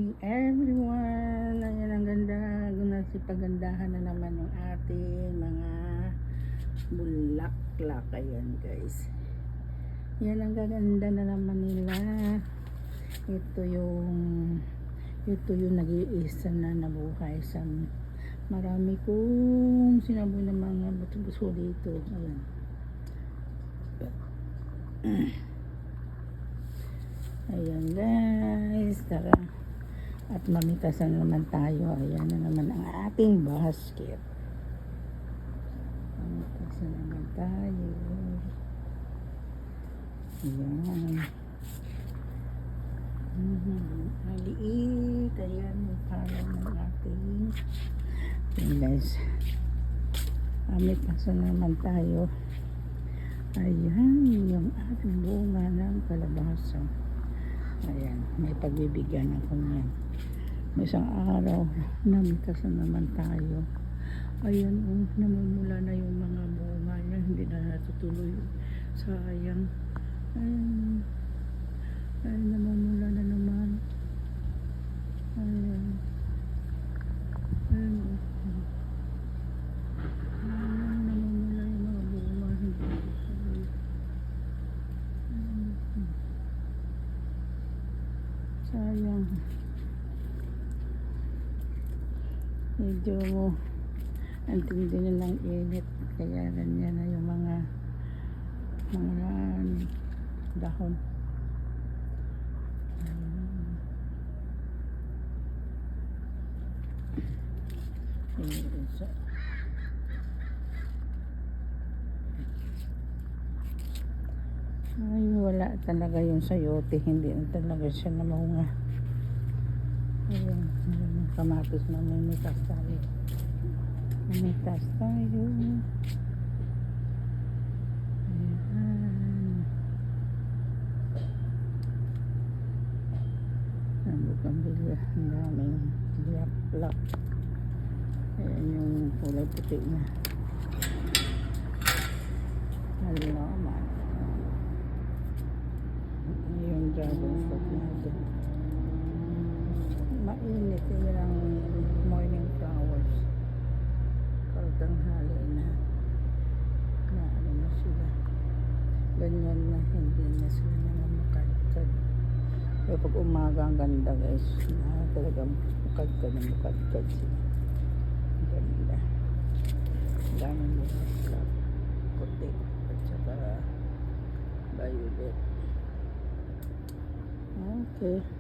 Everyone, ayan ang ganda. Pagandahan na naman yung ating mga bulaklak. Ayan guys, yan ang gaganda na naman nila. Ito yung nag-iisa na nabuhay sa marami kong sinaboy ng mga buto-buso dito. Ayan. Ayan guys, tara at mamitasan naman tayo. Ayan na naman ang ating basket. Mamitasan naman tayo. Ayan. Ang liit. Ayan yung parang ng ating. Ayan guys, mamitasan naman tayo. Ayan yung ating bunga ng kalabasa. Ayan, may pagbibigyan ako niyan. May isang araw, namitasan naman tayo. Ayan, namumula na yung mga bunga niya. Hindi na natutuloy. Sayang. Ayan. Ayan, namumula na naman. Ayan. Ayan. Ayan, namumula yung mga bunga. Hindi natutuloy. Sayang. Medyo antindi na ng init, kaya ganyan na yung mga dahon. Ay, wala talaga yung sayote, hindi na talaga siya namunga. Ayun, kamatis na mimitas tayo. Mimitas tayo. Ayan. Ang bukambila. Ang daming black. Ayan yung kulay puti na. Halaman. Yung dragon fruit natin. Mainit yun ang morning flowers. Pagtanghali na ano na sila, ganyan na, hindi na sila namamukadkad. Pero pag umaga ang ganda guys, na talagang mukadkad sila. Ganda. Daming bulaklak, puti at saka violet. Okay.